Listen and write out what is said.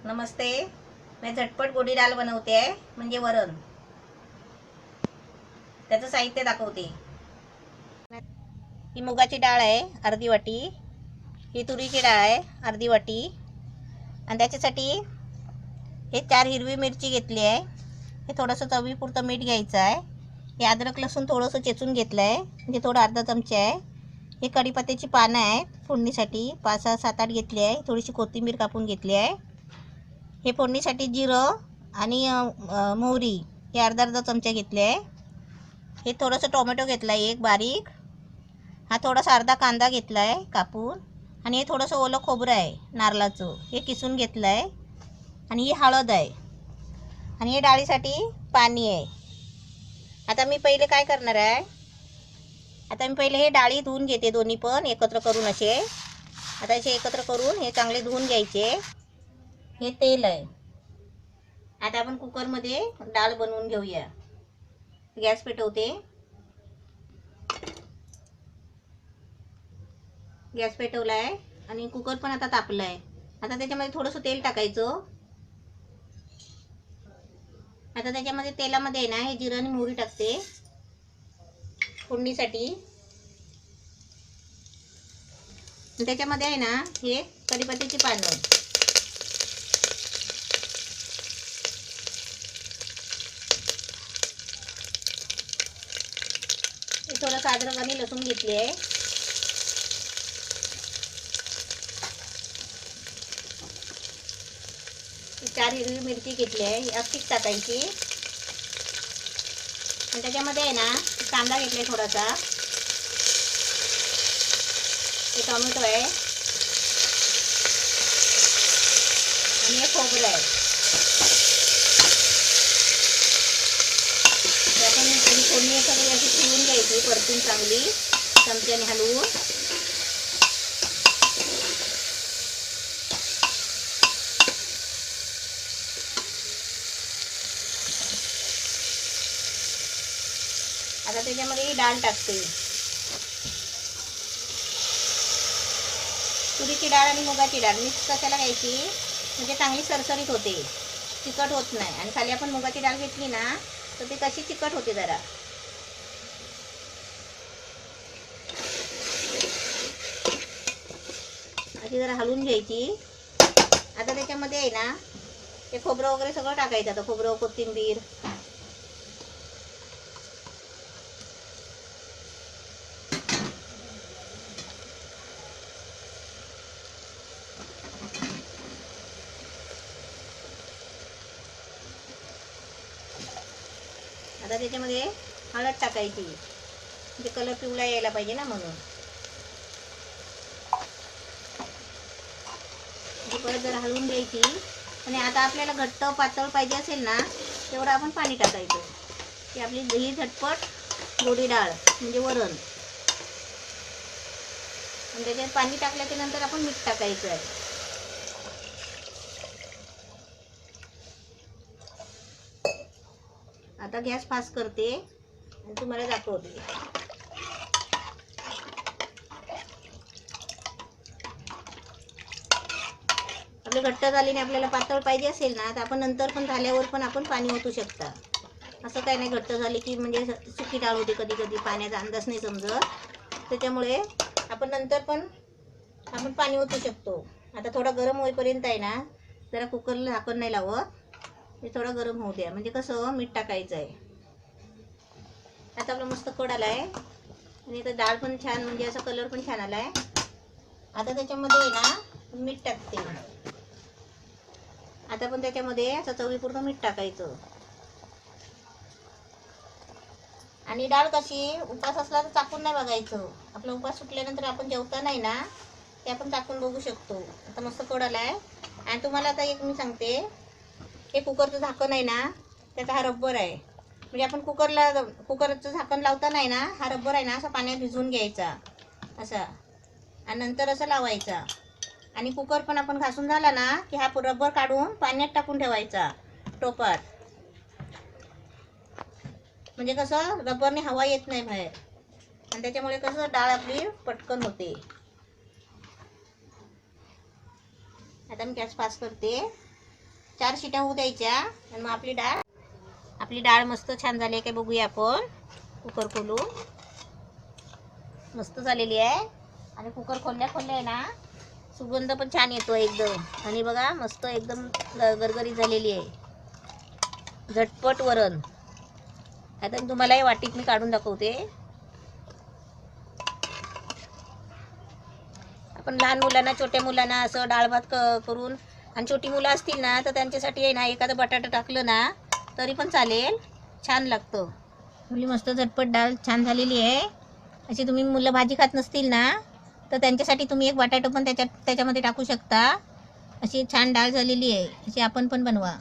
नमस्ते, मैं झटपट गोडी डाळ बनवते आहे, म्हणजे वरण. त्याचं साहित्य दाखवते. ही मुगाची डाळ आहे अर्धी वाटी, ही तुरीची डाळ आहे अर्धी वाटी, आणि त्याच्यासाठी हे 4 हिरवी मिरची घेतली आहे. हे थोडंसं चवीपुरतं मीठ घ्यायचं आहे. हे अद्रक लसूण थोडंसं चेचून घेतलं आहे, म्हणजे थोडं अर्धा चमचा आहे. हे कढीपत्त्याची पानं आहेत फोडणीसाठी, 5 6 7 8 घेतली आहे. थोडीशी कोथिंबीर कापून घेतली आहे. हे फोडणीसाठी जिरं आणि मोहरी हे अर्धा अर्धा चमचा घेतले आहे. हे थोडंसं टोमॅटो घेतला आहे एक बारीक. हा थोडासा अर्धा कांदा घेतला आहे कापून, आणि हे थोडंसं ओलं खोबरं आहे नारळाचं, हे किसून घेतलं आहे. आणि ही हळद आहे, आणि हे डाळीसाठी पाणी आहे. आता मी पहिले काय करणार आहे, आता मी पहिले हे डाळी धुवून घेते दोन्ही पण एकत्र करून असे. आता असे एकत्र करून हे चांगले धुवून घ्यायचे. हे तेल आहे. आता आपण कुकरमध्ये डाळ बनवून घेऊया. गॅस पेटवते. गॅस पेटवला आहे आणि कुकर पण आता तापला आहे. आता त्याच्यामध्ये थोडंसं तेल टाकायचं. आता त्याच्यामध्ये तेलामध्ये ना हे जिरं आणि मोहरी टाकते फोडणीसाठी. त्याच्यामध्ये आहे ना हे कढीपत्त्याची पानं, थोडंसं अद्रक आणि लसूण घेतली आहे. चार हिरवी मिरची घेतली आहे, अख्खीच टाकायची. आणि त्याच्यामध्ये आहे ना कांदा घेतला आहे थोडासा, हे टोमॅटो आहे, आणि हे खोबरं आहे. आपण फोडणी सगळी अशी शिवून घ्यायची परतून चांगली चमच्याने हलवून. आता त्याच्यामध्ये ही डाळ टाकते. तुरीची डाळ आणि मुगाची डाळ मिक्स कशाला घ्यायची, म्हणजे चांगली सरसरीत होते, चिकट होत नाही. आणि खाली आपण मुगाची डाळ घेतली ना तर ती कशी चिकट होते जरा. अशी जरा हलवून घ्यायची. आता त्याच्यामध्ये आहे ना ते खोबरं वगैरे सगळं टाकायचं. आता खोबरं, कोथिंबीर, आता त्याच्यामध्ये हळद टाकायची, म्हणजे कलर पिवळा यायला पाहिजे ना म्हणून. परत जरा हलवून घ्यायची. आणि आता आपल्याला घट्ट पातळ पाहिजे असेल ना तेवढं आपण पाणी टाकायचं, की आपली दही झटपट गोडी डाळ म्हणजे वरण. आणि त्याच्यात पाणी टाकल्याच्या नंतर आपण मीठ टाकायचं आहे. आता गॅस फास्ट करते आणि तुम्हाला दाखवते. आपलं घट्ट झालीने आपल्याला पातळ पाहिजे असेल ना तर आपण नंतर पण झाल्यावर पण आपण पाणी ओतू शकता. असं काही नाही घट्ट झाले की म्हणजे सुकी डाळ होते, कधी कधी पाण्याचा अंदाज नाही समजत. त्याच्यामुळे आपण नंतर पण आपण पाणी ओतू शकतो. आता थोडा गरम होईपर्यंत आहे ना जरा कुकरला झाकण नाही लावत, हे थोडं गरम होऊ द्या. म्हणजे कसं मीठ टाकायचं आहे. आता आपलं मस्त कड आला आहे आणि इथं डाळ पण छान, म्हणजे असा कलर पण छान आला आहे. आता त्याच्यामध्ये आहे ना मीठ टाकते. आता पण त्याच्यामध्ये असं चवीपुरतं मीठ टाकायचं. आणि डाळ कशी उपास असला तर चाकून नाही बघायचं. आपला उपास सुटल्यानंतर आपण जेवता नाही ना ते आपण चाकून बघू शकतो. आता मस्त कड आला आहे. आणि तुम्हाला आता एक मी सांगते, हे कुकरचं झाकण आहे ना त्याचा हा रब्बर आहे. म्हणजे आपण कुकरचं झाकण लावता नाही ना, हा रब्बर आहे ना असा पाण्यात भिजवून घ्यायचा असा, आणि नंतर असं लावायचा. आणि कुकर पण आपण घासून झाला ना की हा रब्बर काढून पाण्यात टाकून ठेवायचा टोपात. म्हणजे कसं रब्बरने हवा येत नाही बाहेर. आणि त्याच्यामुळे कसं डाळ आपली पटकन होते. आता मी गॅस फास्ट करते. 4 शिट्या होऊ द्यायच्या आणि मग आपली डाळ मस्त छान झाली आहे काय बघूया आपण. कुकर खोलून. मस्त झालेली आहे आणि कुकर खोलल्या आहे ना सुगंध पण छान येतो एकदम. आणि बघा मस्त एकदम गरगरीत झालेली आहे. झटपट वरण. आता मी तुम्हाला वाटीत मी काढून दाखवते. आपण लहान मुलांना छोट्या मुलांना असं डाळ भात करून आणि छोटी मुलं असतील ना तर त्यांच्यासाठी आहे ना एखादं बटाटा टाकलं ना तरी पण चालेल. छान लागतं. आपली मस्त झटपट डाळ छान झालेली आहे. अशी तुम्ही मुलं भाजी खात नसतील ना तर त्यांच्यासाठी तुम्ही एक बटाटा पण त्याच्यामध्ये टाकू शकता. अशी छान डाळ झालेली आहे. अशी आपण पण बनवा.